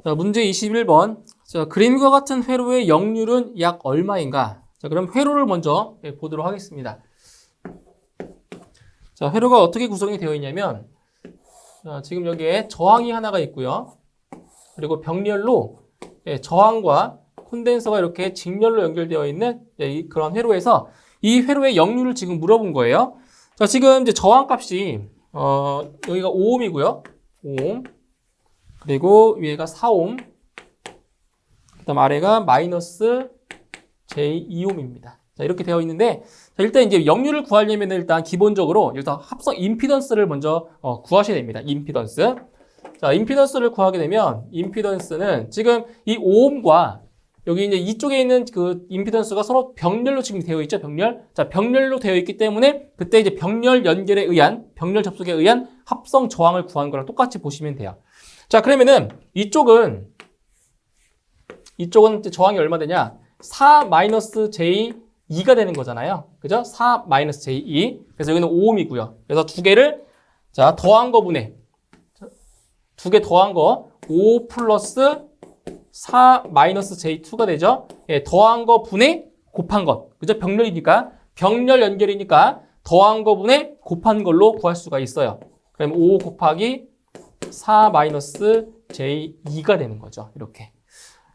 자, 문제 21번. 자, 그림과 같은 회로의 역률은 약 얼마인가? 자, 그럼 회로를 먼저 보도록 하겠습니다. 자, 회로가 어떻게 구성이 되어 있냐면, 자, 지금 여기에 저항이 하나가 있고요. 그리고 병렬로 저항과 콘덴서가 이렇게 직렬로 연결되어 있는 그런 회로에서 이 회로의 역률을 지금 물어본 거예요. 자, 지금 이제 저항 값이 여기가 5옴이고요. 5옴. 그리고 위에가 4옴. 그다음 아래가 마이너스 J2옴입니다. 자, 이렇게 되어 있는데, 자, 일단 이제 역률을 구하려면 일단 기본적으로 일단 합성 임피던스를 먼저 구하셔야 됩니다. 임피던스. 자, 임피던스를 구하게 되면 임피던스는 지금 이 5옴과 여기 이제 이쪽에 있는 그 임피던스가 서로 병렬로 지금 되어 있죠. 병렬. 자, 병렬로 되어 있기 때문에 그때 이제 병렬 연결에 의한 병렬 접속에 의한 합성 저항을 구하는 거랑 똑같이 보시면 돼요. 자, 그러면은 이쪽은 이제 저항이 얼마 되냐? 4-J2가 되는 거잖아요. 그죠? 4-J2. 그래서 여기는 5옴이고요. 그래서 두 개를 자, 더한 거분의 두 개 더한 거 5 플러스 4-J2가 되죠. 예, 더한 거 분의 곱한 것. 그죠? 병렬이니까 병렬 연결이니까 더한 거 분의 곱한 걸로 구할 수가 있어요. 그럼 5 곱하기 4-J2가 되는 거죠. 이렇게.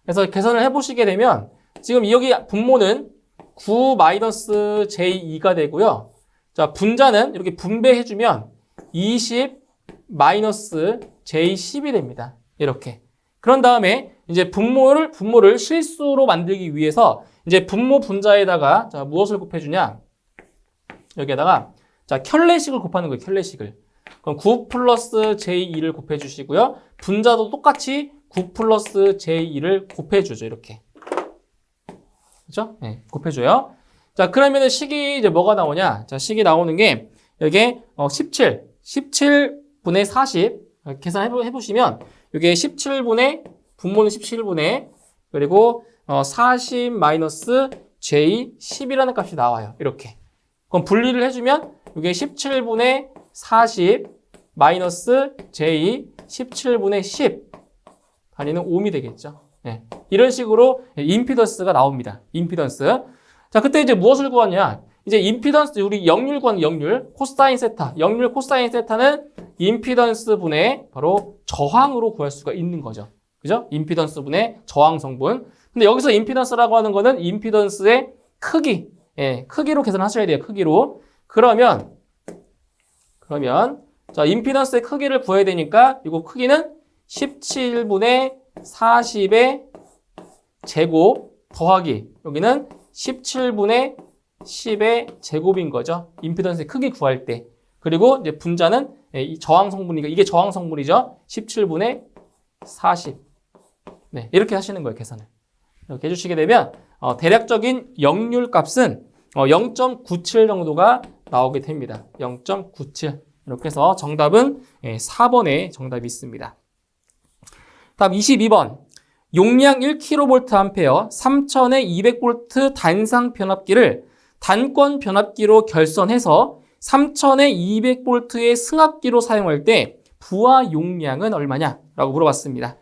그래서 계산을 해보시게 되면 지금 여기 분모는 9-J2가 되고요. 자, 분자는 이렇게 분배해주면 20-J10이 됩니다. 이렇게. 그런 다음에 이제 분모를 실수로 만들기 위해서 이제 분모 분자에다가 자, 무엇을 곱해주냐? 여기에다가 자, 켤레식을 곱하는 거예요. 켤레식을. 그럼 9 플러스 J2를 곱해주시고요. 분자도 똑같이 9 플러스 J2를 곱해주죠. 이렇게. 그죠? 네, 곱해줘요. 자, 그러면은 식이 이제 뭐가 나오냐? 자, 식이 나오는 게 여기에 17분의 40 계산해보시면 이게 17분의 분모는 17분의 그리고 40 마이너스 J10이라는 값이 나와요. 이렇게. 그럼 분리를 해주면 이게 17분의 40 마이너스 J 17분의 10 단위는 옴이 되겠죠. 네. 이런 식으로 임피던스가 나옵니다. 임피던스. 자, 그때 이제 무엇을 구하냐? 이제 임피던스, 우리 역률 구하는 역률, 코사인 세타. 역률 코사인 세타는 임피던스 분의 바로 저항으로 구할 수가 있는 거죠. 그죠? 임피던스 분의 저항 성분. 근데 여기서 임피던스라고 하는 거는 임피던스의 크기. 예, 크기로 계산하셔야 돼요. 크기로. 그러면 자, 임피던스의 크기를 구해야 되니까 이거 크기는 17분의 40의 제곱 더하기 여기는 17분의 10의 제곱인 거죠. 임피던스의 크기 구할 때. 그리고 이제 분자는 이 저항 성분이니까 이게 저항 성분이죠. 17분의 40. 네, 이렇게 하시는 거예요, 계산을. 이렇게 해주시게 되면 대략적인 역률 값은 0.97 정도가 나오게 됩니다. 0.97. 이렇게 해서 정답은 4번에 정답이 있습니다. 다음 22번. 용량 1kVA 3000의 200V 단상 변압기를 단권 변압기로 결선해서 3000의 200V의 승합기로 사용할 때 부하 용량은 얼마냐? 라고 물어봤습니다.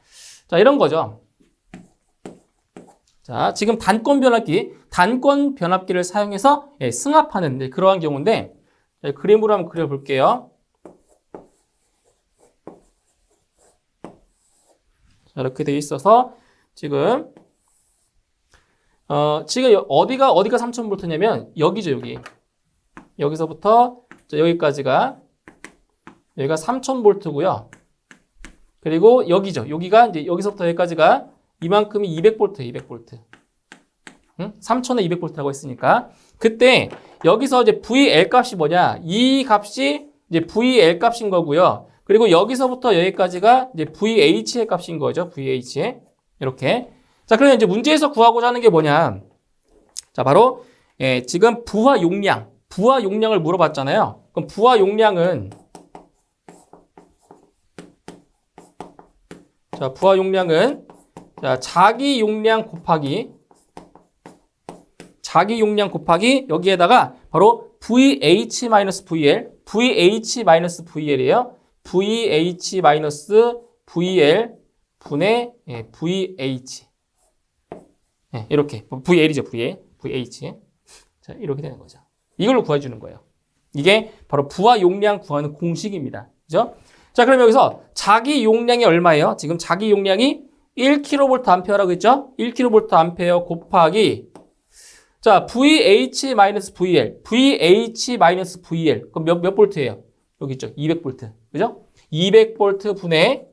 자, 이런 거죠. 자, 지금 단권 변압기를 사용해서 승합하는 그러한 경우인데 그림으로 한번 그려볼게요. 자, 이렇게 되어 있어서 지금 어디가 3000V냐면 여기죠, 여기. 여기서부터 여기까지가 여기가 3000V고요. 그리고 여기죠. 여기가 이제 여기서부터 여기까지가 이만큼이 200V, 200V. 응? 3000에 200V라고 했으니까 그때 여기서 이제 VL 값이 뭐냐? 이 값이 이제 VL 값인 거고요. 그리고 여기서부터 여기까지가 이제 VH의 값인 거죠. VH. 이렇게. 자, 그러면 이제 문제에서 구하고자 하는 게 뭐냐? 자, 바로 지금 부하 용량을 물어봤잖아요. 그럼 부하 용량은 자, 자기 용량 곱하기 여기에다가 바로 VH-VL, VH-VL이에요. VH-VL, 분의 VH. 이렇게 VL이죠, VH. 자, 이렇게 되는 거죠. 이걸로 구해주는 거예요. 이게 바로 부하 용량 구하는 공식입니다. 그죠? 자, 그럼 여기서 자기 용량이 얼마예요? 지금 자기 용량이 1kVA라고 했죠? 1kVA 곱하기 자, VH-VL. VH-VL. 그럼 몇 볼트예요? 여기 있죠? 200V. 그죠? 200V 분의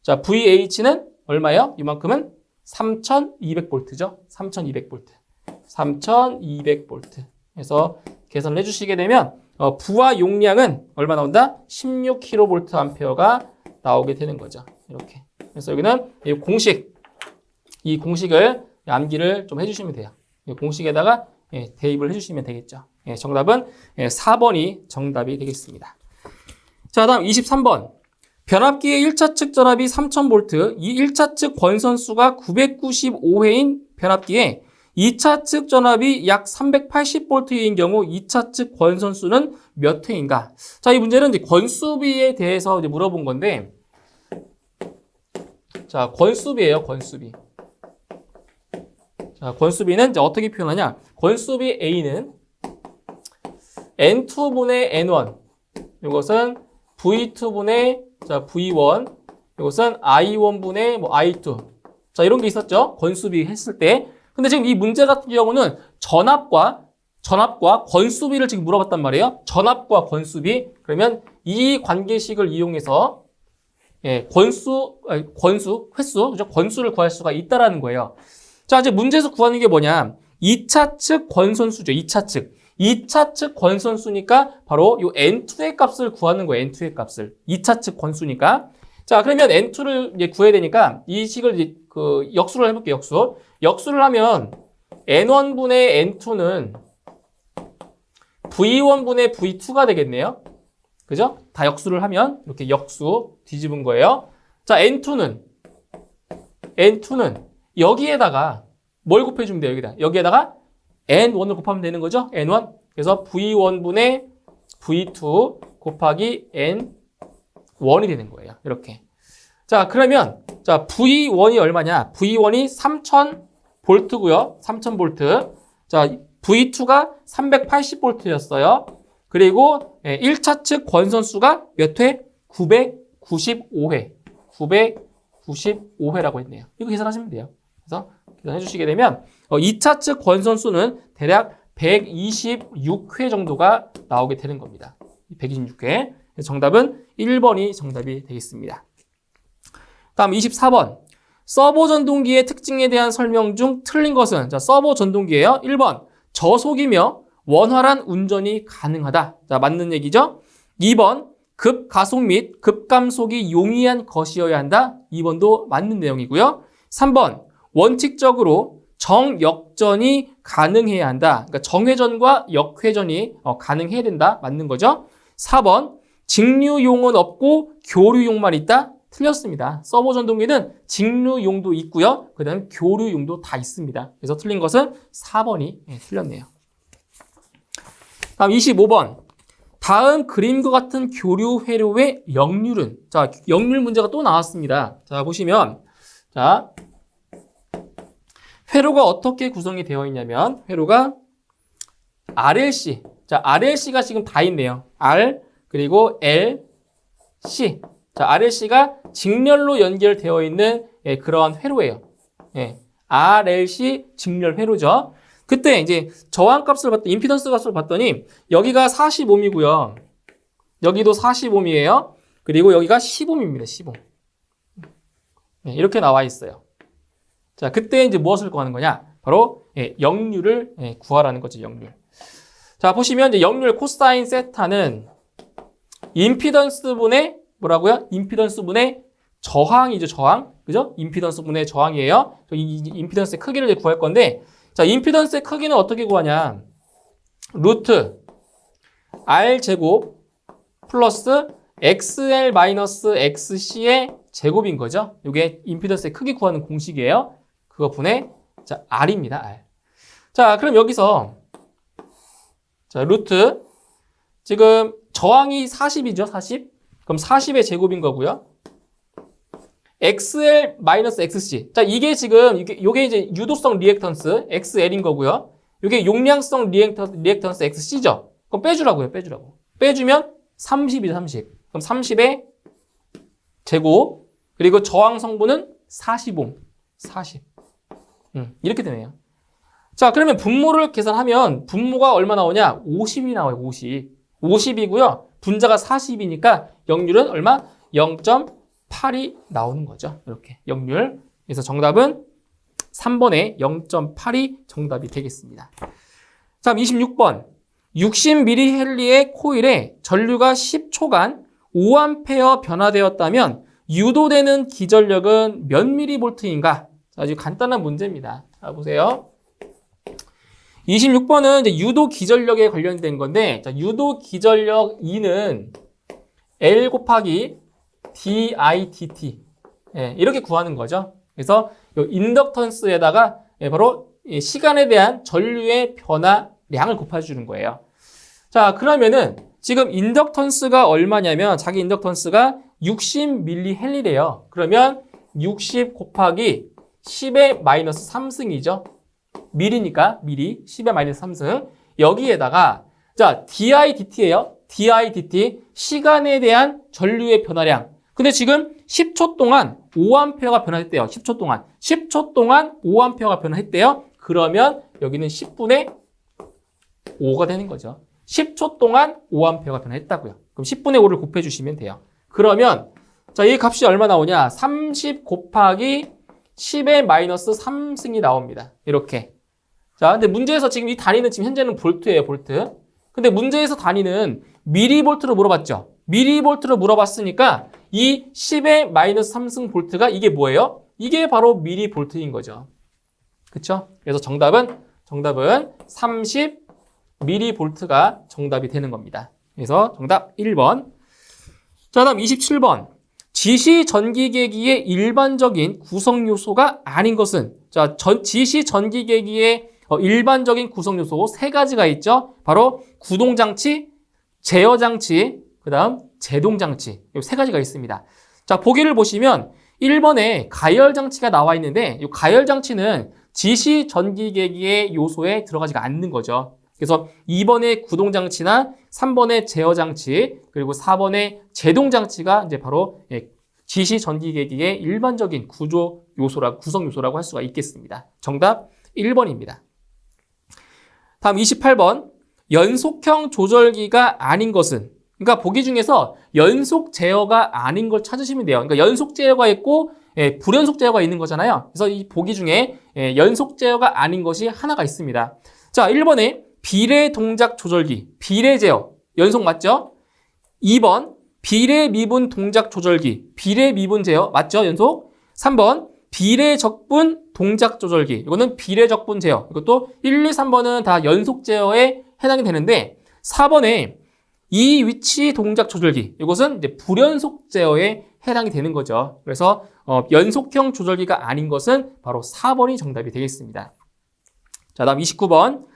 자, VH는 얼마예요? 이만큼은 3200V죠? 3200V. 3200V. 그래서 계산을 해주시게 되면 부하 용량은 얼마 나온다? 16kVA가 나오게 되는 거죠. 이렇게. 그래서 여기는 이 공식을 암기를 좀 해주시면 돼요. 이 공식에다가 대입을 해주시면 되겠죠. 정답은 4번이 정답이 되겠습니다. 자, 다음 23번. 변압기의 1차 측 전압이 3000V, 이 1차 측 권선수가 995회인 변압기에 2차 측 전압이 약 380V인 경우 2차 측 권선수는 몇 회인가? 자, 이 문제는 이제 권수비에 대해서 이제 물어본 건데, 자, 권수비예요, 권수비. 자, 권수비는 이제 어떻게 표현하냐? 권수비 A는 N2분의 N1. 이것은 V2분의 자, V1. 이것은 I1분의 I2. 자, 이런 게 있었죠? 권수비 했을 때. 근데 지금 이 문제 같은 경우는 전압과 권수비를 지금 물어봤단 말이에요. 전압과 권수비. 그러면 이 관계식을 이용해서 횟수, 그죠? 권수를 구할 수가 있다라는 거예요. 자, 이제 문제에서 구하는 게 뭐냐? 2차 측 권선수죠. 2차 측. 2차 측 권선수니까 바로 요 N2의 값을 구하는 거예요. N2의 값을. 2차 측 권수니까. 자, 그러면 N2를 이제 구해야 되니까 이 식을 이제 역수를 해볼게요. 역수를 하면 N1분의 N2는 V1분의 V2가 되겠네요. 그죠? 다 역수를 하면 이렇게 역수 뒤집은 거예요. 자, N2는 여기에다가 뭘 곱해주면 돼요? 여기에다가 N1을 곱하면 되는 거죠? N1. 그래서 V1분의 V2 곱하기 N1이 되는 거예요. 이렇게. 자, 그러면 자, V1이 얼마냐? V1이 3000V고요. 3000V. 자, V2가 380V였어요. 그리고 1차 측 권선수가 몇 회? 995회. 995회라고 했네요. 이거 계산하시면 돼요. 그래서 계산해 주시게 되면 2차 측 권선수는 대략 126회 정도가 나오게 되는 겁니다. 126회. 정답은 1번이 정답이 되겠습니다. 다음 24번. 서버 전동기의 특징에 대한 설명 중 틀린 것은? 자, 서버 전동기예요. 1번. 저속이며 원활한 운전이 가능하다. 자, 맞는 얘기죠. 2번. 급가속 및 급감속이 용이한 것이어야 한다. 2번도 맞는 내용이고요. 3번. 원칙적으로 정역전이 가능해야 한다. 그러니까 정회전과 역회전이 가능해야 된다. 맞는 거죠. 4번. 직류용은 없고 교류용만 있다. 틀렸습니다. 서버 전동기는 직류용도 있고요. 그 다음 교류용도 다 있습니다. 그래서 틀린 것은 4번이 틀렸네요. 다음 25번. 다음 그림과 같은 교류 회로의 역률은? 자, 역률 문제가 또 나왔습니다. 자, 보시면 자, 회로가 어떻게 구성이 되어 있냐면 회로가 RLC. 자, RLC가 지금 다 있네요. R 그리고 L, C. 자, RLC가 직렬로 연결되어 있는 그러한 회로예요. RLC 직렬 회로죠. 그때 이제 저항값을 봤더니 임피던스 값을 봤더니 여기가 40ohm이고요. 여기도 40ohm이에요. 그리고 여기가 10ohm입니다. 10ohm. 이렇게 나와 있어요. 자, 그때 이제 무엇을 구하는 거냐? 바로 역률을 구하라는 거죠. 역률. 자, 보시면 이제 역률 코사인 세타는 임피던스분의 뭐라고요? 임피던스분의 저항이죠. 저항. 그죠? 임피던스분의 저항이에요. 이 임피던스의 크기를 이제 구할 건데 자, 임피던스의 크기는 어떻게 구하냐? 루트 R 제곱 플러스 XL 마이너스 XC의 제곱인 거죠. 이게 임피던스의 크기 구하는 공식이에요. 그거 분의 자, R입니다. R. 자, 그럼 여기서 자, 루트 지금 저항이 40이죠. 40. 그럼 40의 제곱인 거고요. XL-XC. 자, 이게 지금, 요게 이제 유도성 리액턴스 XL인 거고요. 요게 용량성 리액턴스 XC죠. 그럼 빼주라고요, 빼주라고. 빼주면 30이죠, 30. 그럼 30의 제곱, 그리고 저항 성분은 40옴. 40. 이렇게 되네요. 자, 그러면 분모를 계산하면 분모가 얼마 나오냐? 50이 나와요, 50. 50이고요. 분자가 40이니까 역률은 얼마? 0.8이 나오는 거죠. 이렇게 역률. 그래서 정답은 3번에 0.8이 정답이 되겠습니다. 자, 26번. 60mH의 코일에 전류가 10초간 5A 변화되었다면 유도되는 기전력은 몇 mV인가? 아주 간단한 문제입니다. 자, 보세요. 26번은 이제 유도 기전력에 관련된 건데, 자, 유도 기전력 E는 L 곱하기 DITT. 예, 이렇게 구하는 거죠. 그래서 이 인덕턴스에다가 바로 시간에 대한 전류의 변화량을 곱해주는 거예요. 자, 그러면은 지금 인덕턴스가 얼마냐면 자기 인덕턴스가 60mH래요. 그러면 60 곱하기 10의 마이너스 3승이죠. 밀이니까 밀이 10의 마이너스 3승. 여기에다가 자, DIDT예요. DIDT 시간에 대한 전류의 변화량. 근데 지금 10초 동안 5A가 변화했대요. 10초 동안. 10초 동안 5A가 변화했대요. 그러면 여기는 10분의 5가 되는 거죠. 10초 동안 5A가 변화했다고요. 그럼 10분의 5를 곱해주시면 돼요. 그러면 자, 이 값이 얼마 나오냐? 30 곱하기 10의 마이너스 3승이 나옵니다. 이렇게. 자, 근데 문제에서 지금 이 단위는 지금 현재는 볼트예요, 볼트. 근데 문제에서 단위는 미리볼트로 물어봤죠. 미리볼트로 물어봤으니까 이 10의 마이너스 3승 볼트가 이게 뭐예요? 이게 바로 미리볼트인 거죠. 그쵸? 그래서 정답은 30 미리볼트가 정답이 되는 겁니다. 그래서 정답 1번. 자, 다음 27번. 지시 전기계기의 일반적인 구성 요소가 아닌 것은, 자, 지시 전기계기의 일반적인 구성 요소 세 가지가 있죠. 바로 구동장치, 제어장치, 그 다음 제동장치. 이 세 가지가 있습니다. 자, 보기를 보시면 1번에 가열장치가 나와 있는데 이 가열장치는 지시 전기계기의 요소에 들어가지가 않는 거죠. 그래서 2번의 구동장치나 3번의 제어장치, 그리고 4번의 제동장치가 이제 바로 지시 전기계기의 일반적인 구성 요소라고 할 수가 있겠습니다. 정답 1번입니다. 다음 28번. 연속형 조절기가 아닌 것은, 그러니까 보기 중에서 연속 제어가 아닌 걸 찾으시면 돼요. 그러니까 연속 제어가 있고 불연속 제어가 있는 거잖아요. 그래서 이 보기 중에 연속 제어가 아닌 것이 하나가 있습니다. 자, 1번에 비례 동작 조절기, 비례 제어, 연속 맞죠? 2번, 비례 미분 동작 조절기, 비례 미분 제어, 맞죠? 연속? 3번, 비례 적분 동작 조절기, 이거는 비례 적분 제어, 이것도 1, 2, 3번은 다 연속 제어에 해당이 되는데 4번에 이 위치 동작 조절기, 이것은 이제 불연속 제어에 해당이 되는 거죠. 그래서 연속형 조절기가 아닌 것은 바로 4번이 정답이 되겠습니다. 자, 다음 29번.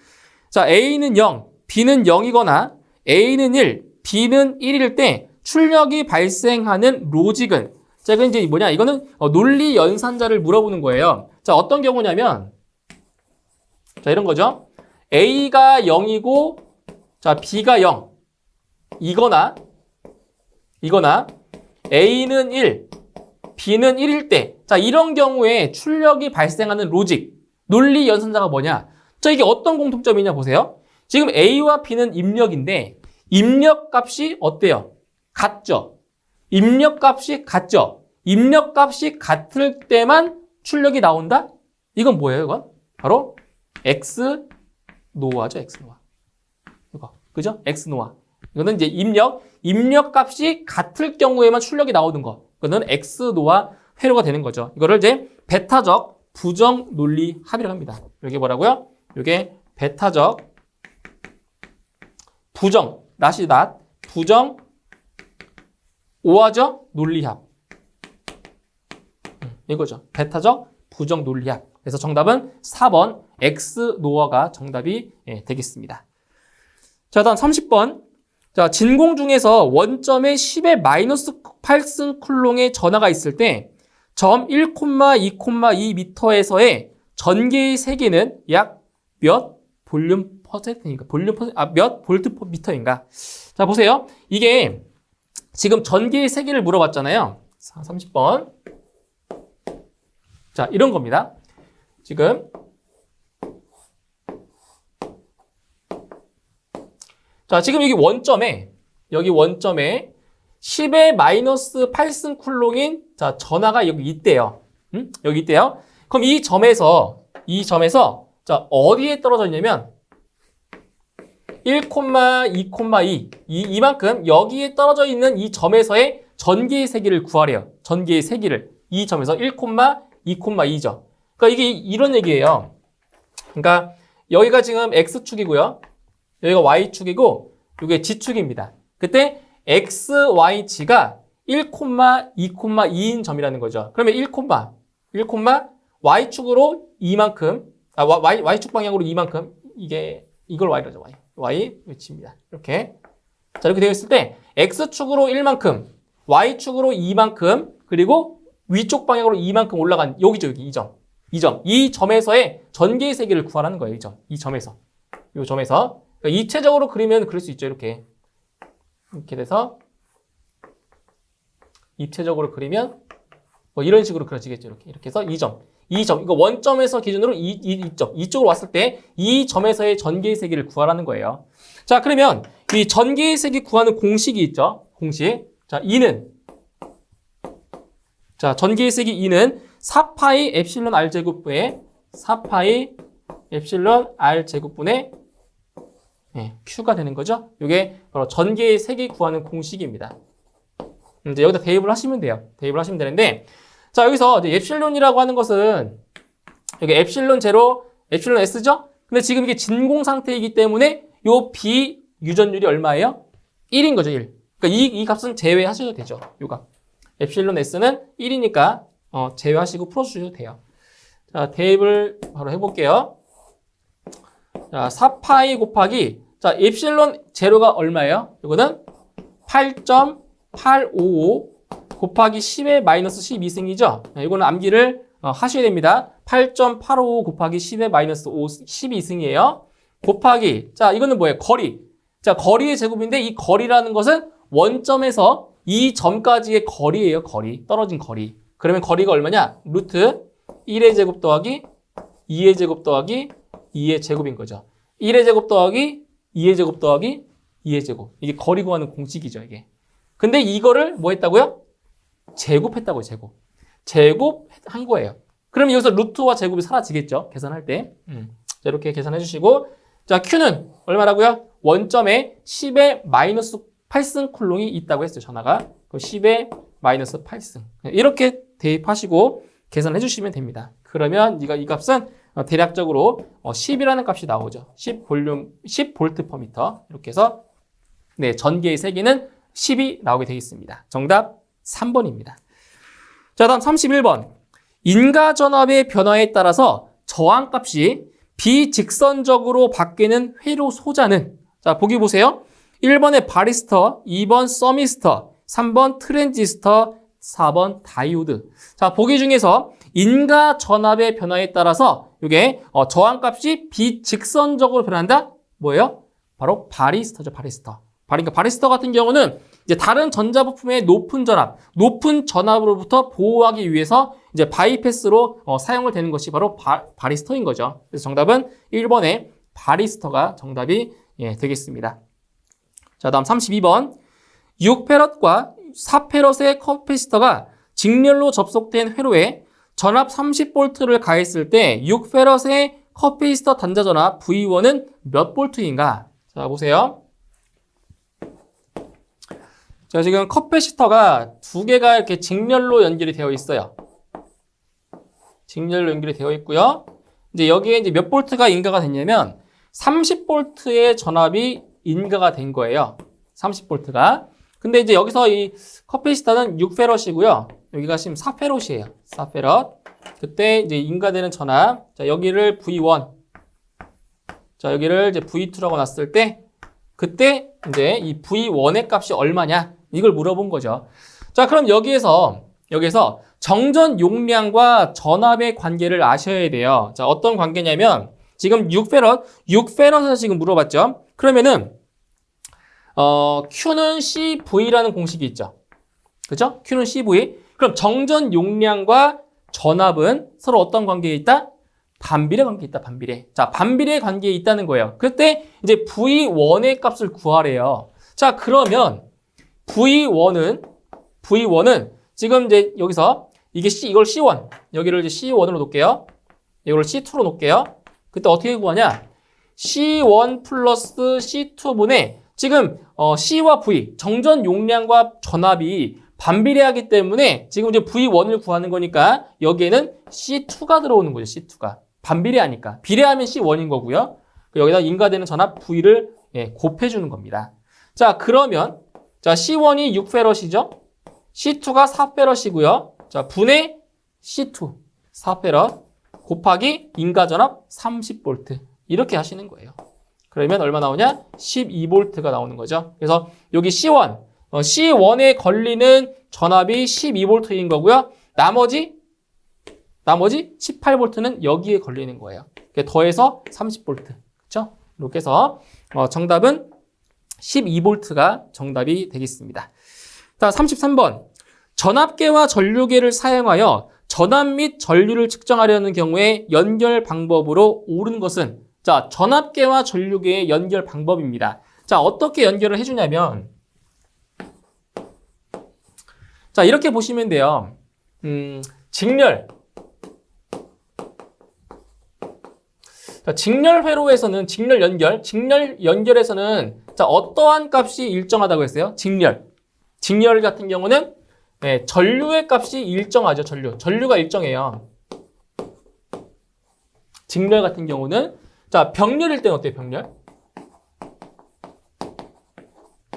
자, A는 0, B는 0이거나 A는 1, B는 1일 때 출력이 발생하는 로직은, 자, 이건 이제 뭐냐? 이거는 논리 연산자를 물어보는 거예요. 자, 어떤 경우냐면, 자, 이런 거죠. A가 0이고, 자, B가 0. 이거나 A는 1, B는 1일 때, 자, 이런 경우에 출력이 발생하는 로직, 논리 연산자가 뭐냐? 자, 이게 어떤 공통점이냐 보세요. 지금 A와 B는 입력인데 입력 값이 어때요? 같죠? 입력 값이 같죠? 입력 값이 같을 때만 출력이 나온다? 이건 뭐예요, 이건? 바로 X 노화죠, X 노화. 이거, 그죠? X 노화. 이거는 이제 입력 값이 같을 경우에만 출력이 나오는 거. 이거는 X 노화 회로가 되는 거죠. 이거를 이제 베타적 부정 논리 합이라고 합니다. 이게 뭐라고요? 이게 베타적 부정, 부정 오화적 논리합. 이거죠. 베타적 부정 논리합. 그래서 정답은 4번 X 노화가 정답이 되겠습니다. 자, 다음 30번. 자, 진공 중에서 원점에 10의 마이너스 8승 쿨롱의 전하가 있을 때 점 1,2,2m에서의 전개의 세기는 약 몇 볼륨 퍼센트인가? 몇 볼트 퍼 미터인가? 자, 보세요. 이게 지금 전개의 세기를 물어봤잖아요. 30번. 자, 이런 겁니다. 지금 자, 지금 여기 원점에 10의 마이너스 8승 쿨롱인 자, 전하가 여기 있대요. 여기 있대요. 그럼 이 점에서 자, 어디에 떨어져 있냐면 1,2,2 이만큼 여기에 떨어져 있는 이 점에서의 전개의 세기를 구하래요. 전개의 세기를 이 점에서 1,2,2죠. 그러니까 이게 이런 얘기예요. 그러니까 여기가 지금 x축이고요. 여기가 y축이고 이게 g축입니다. 그때 x, y치가 1,2,2인 점이라는 거죠. 그러면 1, y축으로 이만큼 y축 방향으로 이만큼 이걸 y라죠. y 위치입니다. 이렇게 자 이렇게 되어 있을 때 x축으로 1만큼 y축으로 2만큼 그리고 위쪽 방향으로 2만큼 올라간 여기죠. 여기 이 점에서의 전개의 세기를 구하라는 거예요. 이 점에서 그러니까 입체적으로 그리면 그럴 수 있죠. 이렇게 돼서 입체적으로 그리면 뭐 이런 식으로 그려지겠죠. 이렇게 해서 이 점 이거 원점에서 기준으로 이쪽으로 왔을 때 이 점에서의 전개의 세기를 구하라는 거예요. 자, 그러면 이 전개의 세기 구하는 공식이 있죠. 공식. 자, 전개의 세기 E는 4파이 엡실론 R 제곱분의 4파이 엡실론 R 제곱분의 Q가 되는 거죠. 이게 바로 전개의 세기 구하는 공식입니다. 이제 여기다 대입을 하시면 돼요. 대입을 하시면 되는데, 자, 여기서 이제 엡실론이라고 하는 것은 여기 엡실론 제로, 엡실론 S죠? 근데 지금 이게 진공 상태이기 때문에 요 B 유전율이 얼마예요? 1인 거죠, 1. 그러니까 이 값은 제외하셔도 되죠. 요 값. 엡실론 S는 1이니까 제외하시고 풀어주셔도 돼요. 자, 대입을 바로 해볼게요. 자, 4파이 곱하기 자, 엡실론 제로가 얼마예요? 이거는 8.855 곱하기 10의 마이너스 12승이죠. 이거는 암기를 하셔야 됩니다. 8.855 곱하기 10의 마이너스 12승이에요. 곱하기 자, 이거는 뭐예요? 거리. 자, 거리의 제곱인데 이 거리라는 것은 원점에서 이 점까지의 거리예요. 거리. 떨어진 거리. 그러면 거리가 얼마냐? 루트 1의 제곱 더하기 2의 제곱 더하기 2의 제곱인 거죠. 1의 제곱 더하기 2의 제곱 더하기 2의 제곱. 이게 거리 구하는 공식이죠, 이게. 근데 이거를 뭐 했다고요? 제곱했다고요, 제곱. 제곱한 거예요. 그럼 여기서 루트와 제곱이 사라지겠죠, 계산할 때. 자, 이렇게 계산해 주시고. 자, Q는 얼마라고요? 원점에 10의 마이너스 8승 쿨롱이 있다고 했어요, 전하가. 10의 마이너스 8승. 이렇게 대입하시고 계산해 주시면 됩니다. 그러면 이 값은 대략적으로 10이라는 값이 나오죠. 10 볼트 퍼 미터. 이렇게 해서 네, 전개의 세기는 10이 나오게 되겠습니다. 정답 3번입니다. 자, 다음 31번. 인가전압의 변화에 따라서 저항값이 비직선적으로 바뀌는 회로 소자는 자, 보기 보세요. 1번에 바리스터, 2번 서미스터, 3번 트랜지스터, 4번 다이오드. 자, 보기 중에서 인가 전압의 변화에 따라서 이게 저항값이 비직선적으로 변한다? 뭐예요? 바로 바리스터죠, 바리스터. 그러니까 바리스터 같은 경우는 이제 다른 전자부품의 높은 전압으로부터 보호하기 위해서 이제 바이패스로 사용을 되는 것이 바로 바리스터인 거죠. 그래서 정답은 1번의 바리스터가 정답이 되겠습니다. 자, 다음 32번. 6페럿과 4페럿의 커패시터가 직렬로 접속된 회로에 전압 30볼트를 가했을 때 6페럿의 커패시터 단자 전압 V1은 몇 볼트인가? 자, 보세요. 자, 지금 커패시터가 두 개가 이렇게 직렬로 연결이 되어 있어요. 직렬로 연결이 되어 있고요. 이제 여기에 이제 몇 볼트가 인가가 됐냐면 30볼트의 전압이 인가가 된 거예요. 30볼트가. 근데 이제 여기서 이 커패시터는 6페럿이고요. 여기가 지금 4페럿이에요. 4페럿. 그때 이제 인가되는 전압. 자, 여기를 V1. 자, 여기를 이제 V2라고 놨을 때 그때 이제 이 V1의 값이 얼마냐? 이걸 물어본 거죠. 자, 그럼 여기에서 여기서 정전 용량과 전압의 관계를 아셔야 돼요. 자, 어떤 관계냐면 지금 6페럿에서 지금 물어봤죠. 그러면은 Q는 CV라는 공식이 있죠. 그죠? Q는 CV. 그럼 정전 용량과 전압은 서로 어떤 관계에 있다? 반비례 관계에 있다, 반비례. 자, 반비례 관계에 있다는 거예요. 그때 이제 V1의 값을 구하래요. 자, 그러면 V1은 지금 이제 여기서 이걸 C1, 여기를 이제 C1으로 놓을게요. 이걸 C2로 놓을게요. 그때 어떻게 구하냐? C1 플러스 C2분의 지금 C와 V, 정전 용량과 전압이 반비례하기 때문에 지금 이제 V1을 구하는 거니까 여기에는 C2가 들어오는 거죠. C2가. 반비례하니까. 비례하면 C1인 거고요. 여기다 인가되는 전압 V를 곱해주는 겁니다. 자, 그러면 자 C1이 6페럿이죠. C2가 4페럿이고요. 자, 분의 C2, 4페럿 곱하기 인가전압 30V. 이렇게 하시는 거예요. 그러면 얼마 나오냐? 12V가 나오는 거죠. 그래서 여기 C1에 걸리는 전압이 12V인 거고요. 나머지 18V는 여기에 걸리는 거예요. 더해서 30V. 그렇죠? 이렇게 해서 정답은 12V가 정답이 되겠습니다. 자, 33번. 전압계와 전류계를 사용하여 전압 및 전류를 측정하려는 경우에 연결 방법으로 옳은 것은 자, 전압계와 전류계의 연결 방법입니다. 자, 어떻게 연결을 해주냐면 자, 이렇게 보시면 돼요. 직렬. 자, 직렬 연결에서는 자, 어떠한 값이 일정하다고 했어요? 직렬 같은 경우는 전류의 값이 일정하죠. 전류가 일정해요. 직렬 같은 경우는 자, 병렬일 때는 어때요?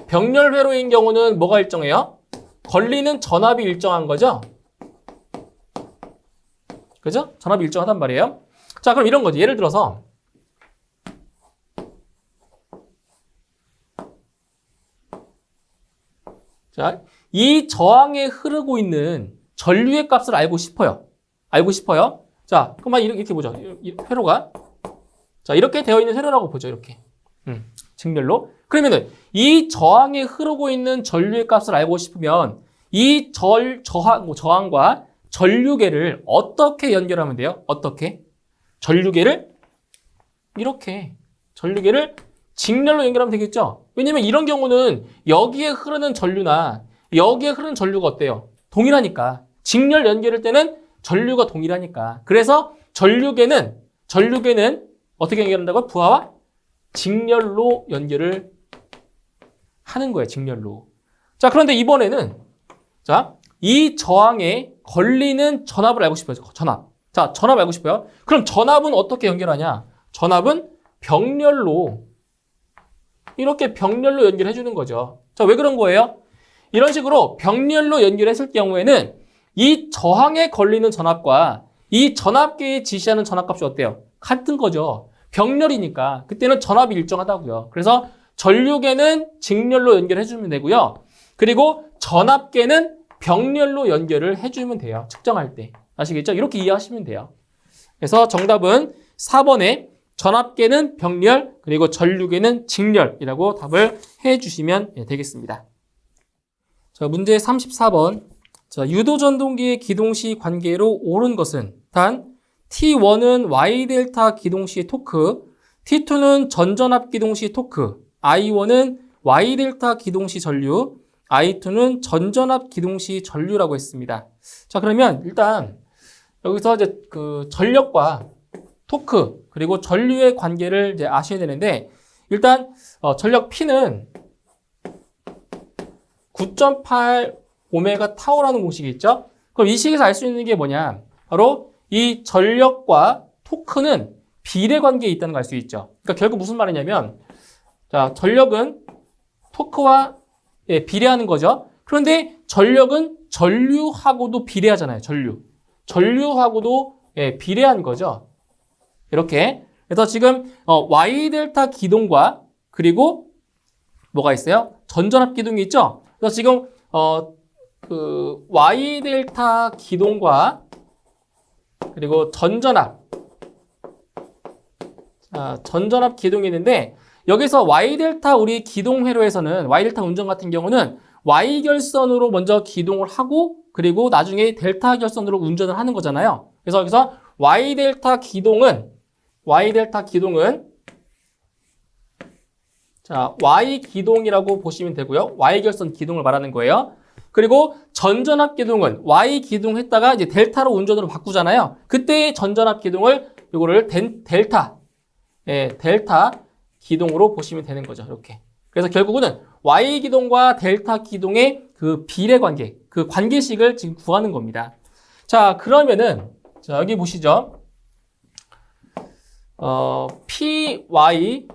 병렬 회로인 경우는 뭐가 일정해요? 걸리는 전압이 일정한 거죠? 그죠? 전압이 일정하단 말이에요. 자, 그럼 이런 거지. 예를 들어서 자, 이 저항에 흐르고 있는 전류의 값을 알고 싶어요. 자, 그럼 이렇게 보죠. 이 회로가 자, 이렇게 되어 있는 회로라고 보죠. 이렇게. 직렬로. 그러면은 이 저항에 흐르고 있는 전류의 값을 알고 싶으면 이 저항과 전류계를 어떻게 연결하면 돼요? 어떻게? 전류계를 직렬로 연결하면 되겠죠? 왜냐면 이런 경우는 여기에 흐르는 전류나 여기에 흐르는 전류가 어때요? 동일하니까. 직렬 연결할 때는 전류가 동일하니까. 그래서 전류계는 어떻게 연결한다고요? 부하와 직렬로 연결을 하는 거예요. 직렬로. 자, 그런데 이번에는 자, 이 저항에 걸리는 전압을 알고 싶어요. 전압. 자, 전압 알고 싶어요. 그럼 전압은 어떻게 연결하냐? 전압은 이렇게 병렬로 연결해 주는 거죠. 자, 왜 그런 거예요? 이런 식으로 병렬로 연결했을 경우에는 이 저항에 걸리는 전압과 이 전압계에 지시하는 전압값이 어때요? 같은 거죠. 병렬이니까 그때는 전압이 일정하다고요. 그래서 전류계는 직렬로 연결해 주면 되고요. 그리고 전압계는 병렬로 연결을 해주면 돼요. 측정할 때. 아시겠죠? 이렇게 이해하시면 돼요. 그래서 정답은 4번에 전압계는 병렬, 그리고 전류계는 직렬이라고 답을 해주시면 되겠습니다. 자, 문제 34번. 자, 유도전동기의 기동시 관계로 옳은 것은 단 T1은 Y델타 기동시 토크, T2는 전전압 기동시 토크, I1은 Y델타 기동시 전류, I2는 전전압 기동시 전류라고 했습니다. 자, 그러면 일단 여기서 이제 그 전력과 토크 그리고 전류의 관계를 이제 아셔야 되는데 일단 전력 P는 9.8 오메가 타우라는 공식이 있죠. 그럼 이 식에서 알 수 있는 게 뭐냐? 바로 이 전력과 토크는 비례 관계에 있다는 걸 알 수 있죠. 그러니까 결국 무슨 말이냐면 자, 전력은 토크와 비례하는 거죠. 그런데 전력은 전류하고도 비례하잖아요. 전류하고도 비례한 거죠. 이렇게. 그래서 지금 Y델타 기동과 그리고 뭐가 있어요? 전전압 기동이 있죠. 그래서 지금 그 Y 델타 기동과 그리고 전전압. 자, 전전압 기동이 있는데 여기서 Y 델타 우리 기동 회로에서는 Y 델타 운전 같은 경우는 Y 결선으로 먼저 기동을 하고 그리고 나중에 델타 결선으로 운전을 하는 거잖아요. 그래서 여기서 Y 델타 기동은 자, Y 기동이라고 보시면 되고요. Y 결선 기동을 말하는 거예요. 그리고 전전압 기동은 Y 기동했다가 이제 델타로 운전으로 바꾸잖아요. 그때의 전전압 기동을 요거를 델타 기동으로 보시면 되는 거죠. 이렇게. 그래서 결국은 Y 기동과 델타 기동의 그 비례 관계, 그 관계식을 지금 구하는 겁니다. 자, 그러면은 자, 여기 보시죠. PY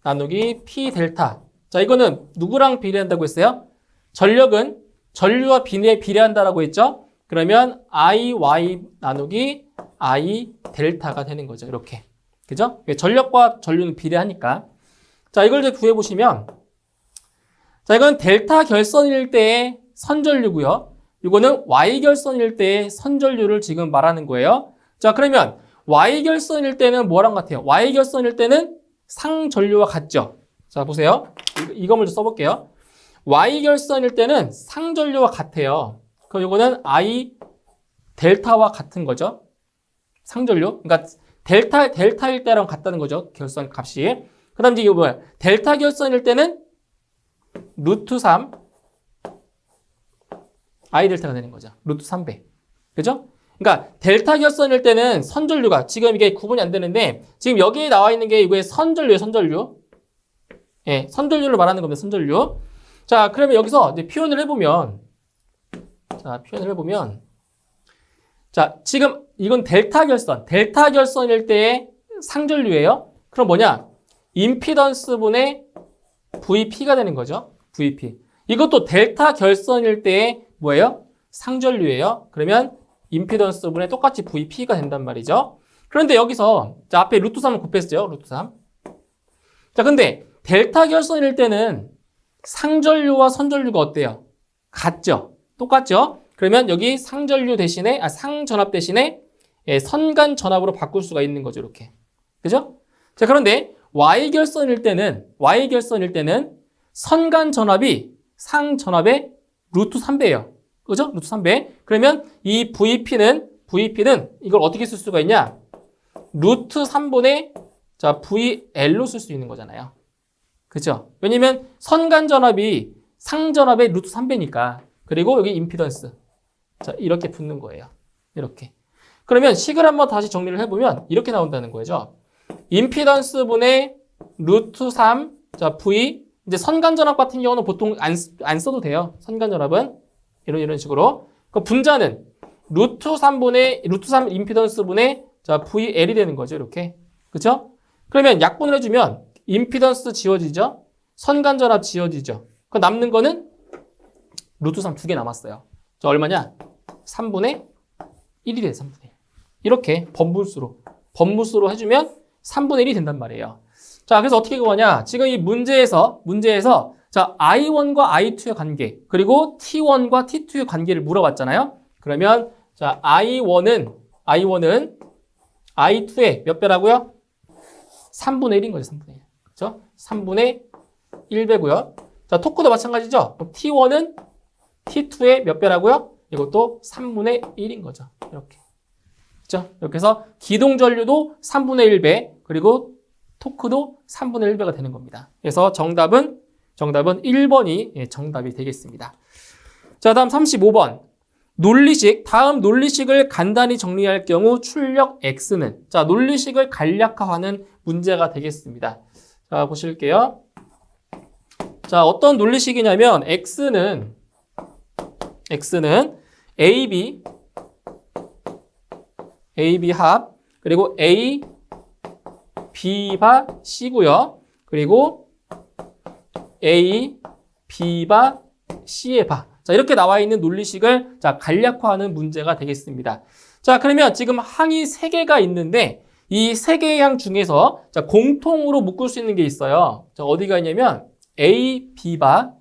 나누기 P 델타. 자, 이거는 누구랑 비례한다고 했어요? 전력은 전류와 비례한다라고 했죠? 그러면 IY 나누기 I 델타가 되는 거죠. 이렇게. 그죠? 전력과 전류는 비례하니까. 자, 이걸 이제 구해보시면, 자, 이건 델타 결선일 때의 선전류고요. 이거는 Y 결선일 때의 선전류를 지금 말하는 거예요. 자, 그러면 Y 결선일 때는 뭐랑 같아요? Y 결선일 때는 상전류와 같죠? 자, 보세요. 이거 먼저 써볼게요. Y 결선일 때는 상전류와 같아요. 그럼 이거는 I 델타와 같은 거죠. 상전류. 그러니까 델타일 때랑 같다는 거죠. 결선 값이. 그 다음 이게 뭐야? 델타 결선일 때는 루트 3 I 델타가 되는 거죠. 루트 3배. 그죠? 그러니까 델타 결선일 때는 선전류가 지금 이게 구분이 안 되는데 지금 여기에 나와 있는 게 이거의 선전류예요. 선전류. 예, 선전류를 말하는 겁니다. 선전류. 자, 그러면 여기서 이제 표현을 해보면 자, 지금 이건 델타 결선일 때의 상전류예요. 그럼 뭐냐? 임피던스 분의 VP가 되는 거죠. VP. 이것도 델타 결선일 때의 뭐예요? 상전류예요. 그러면 임피던스 분의 똑같이 VP가 된단 말이죠. 그런데 여기서 자, 앞에 루트 3을 곱했어요. 루트 3. 자, 근데 델타 결선일 때는 상전류와 선전류가 어때요? 같죠? 똑같죠? 그러면 여기 상전류 대신에 상전압 대신에 선간 전압으로 바꿀 수가 있는 거죠. 이렇게. 그죠? 자, 그런데 Y 결선일 때는 선간 전압이 상전압의 루트 3배예요. 그죠? 루트 3배. 그러면 이 VP는 이걸 어떻게 쓸 수가 있냐? 루트 3분의 자, VL로 쓸 수 있는 거잖아요. 그죠? 왜냐면 선간 전압이 상전압의 루트 3배니까. 그리고 여기 임피던스. 자, 이렇게 붙는 거예요. 이렇게. 그러면 식을 한번 다시 정리를 해보면 이렇게 나온다는 거죠. 임피던스 분의 루트 3, 자, V. 이제 선간전압 같은 경우는 보통 안 써도 돼요. 선간전압은. 이런 식으로. 그 분자는 루트 3 임피던스 분의 자, VL이 되는 거죠. 이렇게. 그쵸? 그러면 약분을 해주면 임피던스 지워지죠? 선간전압 지워지죠? 그 남는 거는 루트 3 두 개 남았어요. 자, 얼마냐? 3분의 1이 돼요. 3분의 1. 이렇게 번분수로 해주면 3분의 1이 된단 말이에요. 자, 그래서 어떻게 구하냐? 지금 이 문제에서 자, I1과 I2의 관계, 그리고 T1과 T2의 관계를 물어봤잖아요. 그러면 자, I1은 I2의 몇 배라고요? 3분의 1인 거죠. 3분의 1. 그렇죠? 3분의 1배고요. 자, 토크도 마찬가지죠. T1은 T2의 몇 배라고요? 이것도 3분의 1인 거죠. 이렇게. 그렇죠? 이렇게 해서 기동전류도 3분의 1배, 그리고 토크도 3분의 1배가 되는 겁니다. 그래서 정답은 1번이 정답이 되겠습니다. 자, 다음 35번. 다음 논리식을 간단히 정리할 경우 출력 X는, 자, 논리식을 간략화하는 문제가 되겠습니다. 자, 보실게요. 자, 어떤 논리식이냐면, X는 AB 합, 그리고 A, B바 C고요. 그리고 A, B바 C의 바. 자, 이렇게 나와 있는 논리식을 자, 간략화하는 문제가 되겠습니다. 자, 그러면 지금 항이 3개가 있는데 이 3개의 항 중에서 자, 공통으로 묶을 수 있는 게 있어요. 자, 어디가 있냐면 A, B바,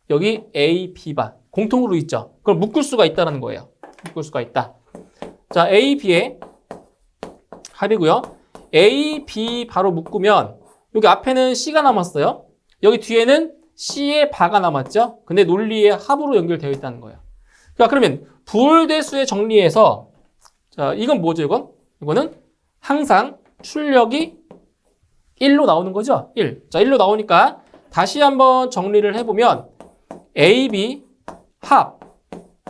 여기 A, B바. 공통으로 있죠. 그걸 묶을 수가 있다는 거예요. 묶을 수가 있다. 자, A, B의 합이고요. A, B 바로 묶으면 여기 앞에는 C가 남았어요. 여기 뒤에는 C의 바가 남았죠. 근데 논리의 합으로 연결되어 있다는 거예요. 자, 그러면 부홀대수의 정리에서 자, 이건 뭐죠, 이건? 이거는 항상 출력이 1로 나오는 거죠? 1. 자, 1로 나오니까 다시 한번 정리를 해보면 A, B 합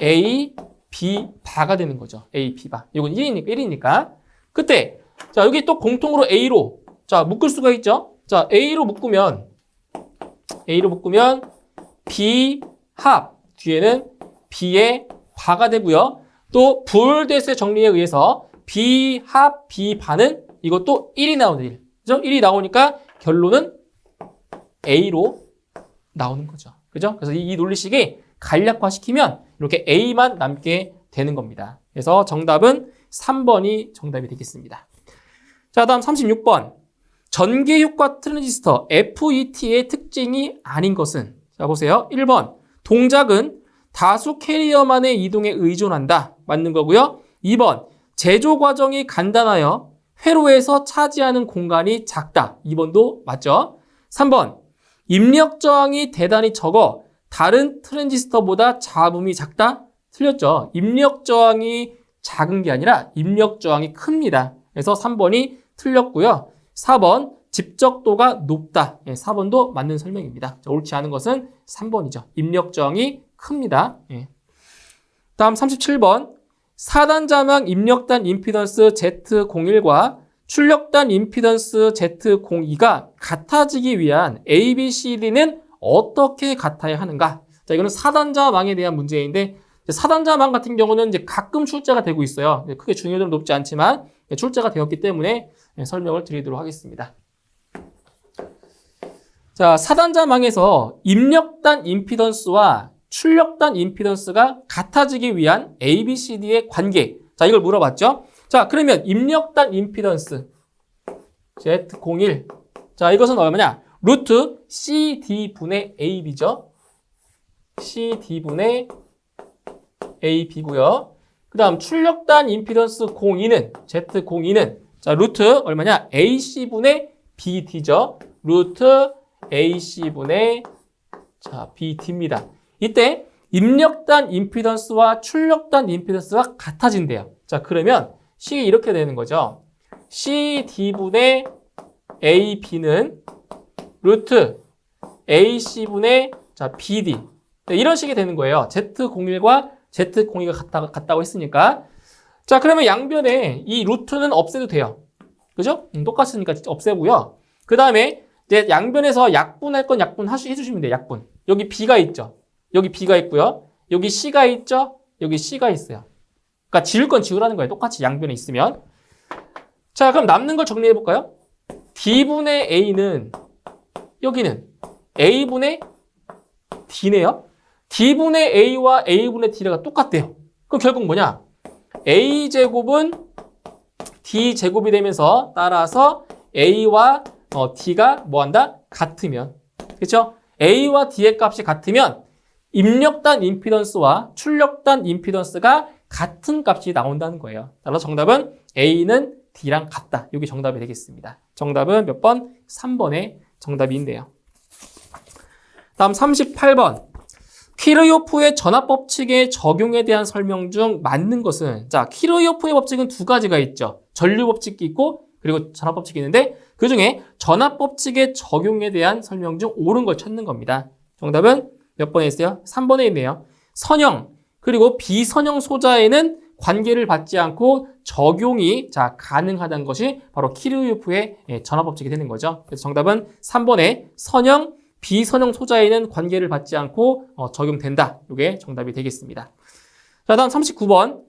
A, B 바가 되는 거죠. A, B 바. 이건 1이니까. 그때 자, 여기 또 공통으로 A로 자, 묶을 수가 있죠? 자, A로 묶으면 B 합 뒤에는 B의 바가 되고요. 또 부홀대수의 정리에 의해서 B 합 B 바는 이것도 1이 나오는 1. 그죠? 1이 나오니까 결론은 A로 나오는 거죠. 그죠? 그래서 이 논리식이 간략화시키면 이렇게 A만 남게 되는 겁니다. 그래서 정답은 3번이 정답이 되겠습니다. 자, 다음 36번. 전개효과 트랜지스터 FET의 특징이 아닌 것은? 자, 보세요. 1번. 동작은 다수 캐리어만의 이동에 의존한다. 맞는 거고요. 2번. 제조 과정이 간단하여 회로에서 차지하는 공간이 작다. 2번도 맞죠? 3번. 입력 저항이 대단히 적어 다른 트랜지스터보다 잡음이 작다? 틀렸죠. 입력 저항이 작은 게 아니라 입력 저항이 큽니다. 그래서 3번이 틀렸고요. 4번 집적도가 높다. 4번도 맞는 설명입니다. 자, 옳지 않은 것은 3번이죠. 입력 저항이 큽니다. 다음 37번. 4단자망 입력단 임피던스 Z01과 출력단 임피던스 Z02가 같아지기 위한 ABCD는 어떻게 같아야 하는가? 자, 이거는 4단자망에 대한 문제인데 4단자망 같은 경우는 이제 가끔 출제가 되고 있어요. 크게 중요도는 높지 않지만 출제가 되었기 때문에 설명을 드리도록 하겠습니다. 자, 4단자망에서 입력단 임피던스와 출력단 임피던스가 같아지기 위한 ABCD의 관계. 자, 이걸 물어봤죠? 자, 그러면 입력단 임피던스 Z01. 자, 이것은 얼마냐? 루트 CD분의 AB죠. CD분의 AB고요. 그 다음 출력단 임피던스 02는 Z02는 자, 루트 얼마냐? AC분의 BD죠. 루트 AC분의 자, BD입니다. 이때 입력단 임피던스와 출력단 임피던스가 같아진대요. 자, 그러면 식이 이렇게 되는 거죠. CD분의 AB는 루트 AC분의 자, BD. 네, 이런 식이 되는 거예요. Z01과 Z02가 같다고 했으니까. 자, 그러면 양변에 이 루트는 없애도 돼요. 그죠? 똑같으니까 없애고요. 그 다음에 이제 양변에서 약분할 건 해주시면 돼요. 약분. 여기 B가 있죠. 여기 B가 있고요. 여기 C가 있죠. 여기 C가 있어요. 그러니까 지울 건 지우라는 거예요. 똑같이 양변에 있으면. 자, 그럼 남는 걸 정리해 볼까요? D분의 A는 여기는 A분의 D네요. D분의 A와 A분의 D가 똑같대요. 그럼 결국 뭐냐? A제곱은 D제곱이 되면서 따라서 A와 D가 뭐한다? 같으면. 그렇죠? A와 D의 값이 같으면 입력단 임피던스와 출력단 임피던스가 같은 값이 나온다는 거예요. 따라서 정답은 A는 D랑 같다. 이게 정답이 되겠습니다. 정답은 몇 번? 3번의 정답인데요. 다음 38번. 키르요프의 전압법칙의 적용에 대한 설명 중 맞는 것은 자, 키르요프의 법칙은 두 가지가 있죠. 전류법칙이 있고 그리고 전압법칙이 있는데 그중에 전압법칙의 적용에 대한 설명 중 옳은 걸 찾는 겁니다. 정답은 몇 번에 있어요? 3번에 있네요. 선형 그리고 비선형 소자에는 관계를 받지 않고 적용이 자 가능하다는 것이 바로 키르요프의 전압법칙이 되는 거죠. 그래서 정답은 3번에 선형 비선형 소자에는 관계를 받지 않고 적용된다. 이게 정답이 되겠습니다. 자, 다음 39번.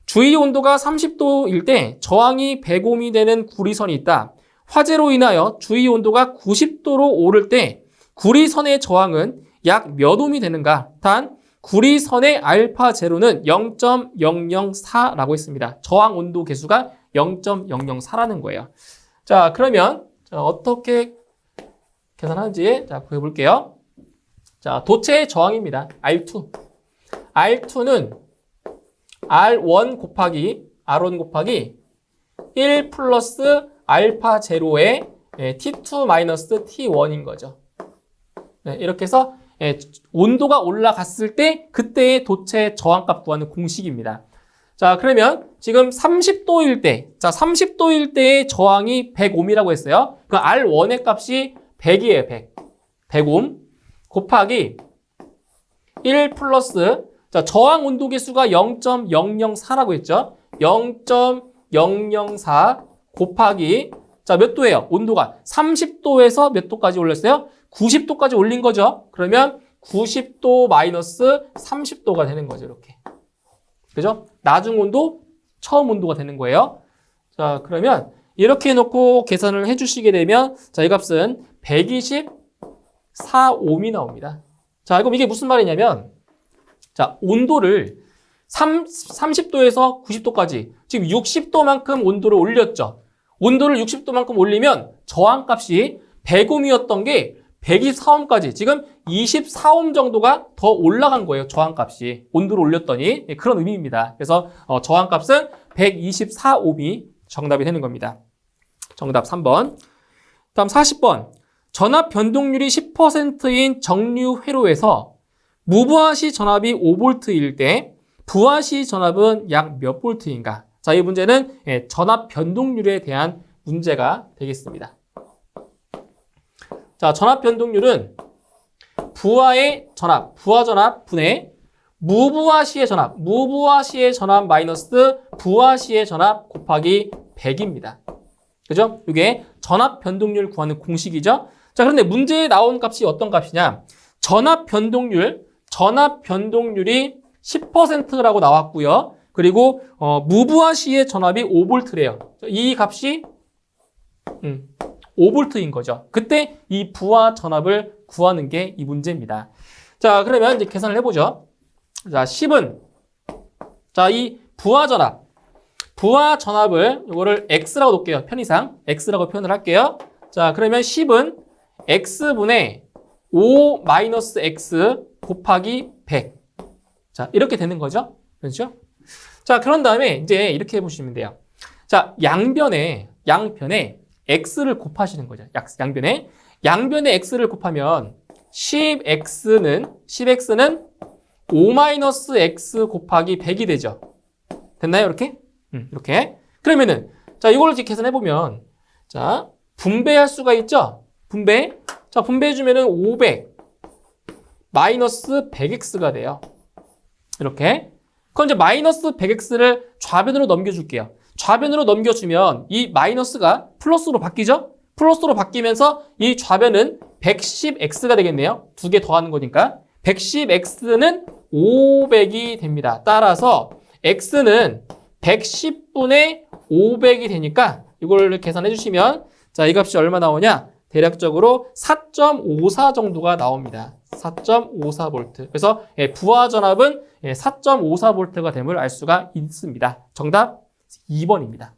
주위 온도가 30도일 때 저항이 100옴이 되는 구리선이 있다. 화재로 인하여 주위 온도가 90도로 오를 때 구리선의 저항은 약 몇 옴이 되는가? 단 구리선의 알파 제로는 0.004라고 했습니다. 저항 온도 계수가 0.004라는 거예요. 자, 그러면 어떻게 계산하는지 자, 구해볼게요. 자, 도체의 저항입니다. R2. R2는 R1 곱하기 1 플러스 알파 제로의 T2 마이너스 T1인 거죠. 네, 이렇게 해서 온도가 올라갔을 때 그때의 도체 저항값 구하는 공식입니다. 자, 그러면 지금 30도일 때, 자, 30도일 때의 저항이 100옴이라고 했어요. 그 R1의 값이 100이에요, 100. 100옴 곱하기 1 플러스, 자, 저항 온도 계수가 0.004라고 했죠. 0.004 곱하기, 자, 몇 도예요? 온도가 30도에서 몇 도까지 올렸어요? 90도까지 올린 거죠. 그러면 90도 마이너스 30도가 되는 거죠, 이렇게. 그죠? 나중 온도, 처음 온도가 되는 거예요. 자, 그러면 이렇게 해놓고 계산을 해주시게 되면, 자, 이 값은 124옴이 나옵니다. 자, 그럼 이게 무슨 말이냐면, 자, 온도를 30도에서 90도까지, 지금 60도만큼 온도를 올렸죠. 온도를 60도만큼 올리면 저항값이 100옴이었던 게 124옴까지, 지금 24옴 정도가 더 올라간 거예요. 저항값이. 온도를 올렸더니. 그런 의미입니다. 그래서 저항값은 124옴이 정답이 되는 겁니다. 정답 3번. 다음 40번. 전압 변동률이 10%인 정류 회로에서 무부하시 전압이 5V일 때 부하시 전압은 약 몇 볼트인가? 자, 이 문제는 전압 변동률에 대한 문제가 되겠습니다. 자, 전압 변동률은 부하의 전압, 부하 전압 분의 무부하시의 전압, 무부하시의 전압 마이너스 부하시의 전압 곱하기 100입니다. 그죠? 이게 전압 변동률 구하는 공식이죠? 자, 그런데 문제에 나온 값이 어떤 값이냐? 전압 변동률이 10%라고 나왔고요. 그리고 무부하시의 전압이 5V래요. 이 값이 5V인 거죠. 그때 이 부하 전압을 구하는 게 이 문제입니다. 자, 그러면 이제 계산을 해보죠. 자, 10은, 자, 이 부하 전압을, 이거를 X라고 놓을게요. 편의상. X라고 표현을 할게요. 자, 그러면 10은 X분의 5 마이너스 X 곱하기 100. 자, 이렇게 되는 거죠. 그렇죠? 자, 그런 다음에 이제 이렇게 해보시면 돼요. 자, 양변에 x를 곱하시는 거죠. 양변에 x를 곱하면 10x는 5-x 곱하기 100이 되죠. 됐나요? 이렇게? 이렇게. 그러면은, 자, 이걸 이제 계산해보면, 자, 분배할 수가 있죠? 분배. 자, 분배해주면은 500 마이너스 100x가 돼요. 이렇게. 그럼 이제 마이너스 100x를 좌변으로 넘겨줄게요. 좌변으로 넘겨주면 이 마이너스가 플러스로 바뀌죠? 플러스로 바뀌면서 이 좌변은 110x가 되겠네요. 두 개 더하는 거니까. 110x는 500이 됩니다. 따라서 x는 110분의 500이 되니까 이걸 계산해 주시면, 자, 이 값이 얼마 나오냐? 대략적으로 4.54 정도가 나옵니다. 4.54V. 그래서 부하 전압은 4.54V가 됨을 알 수가 있습니다. 정답 2번입니다.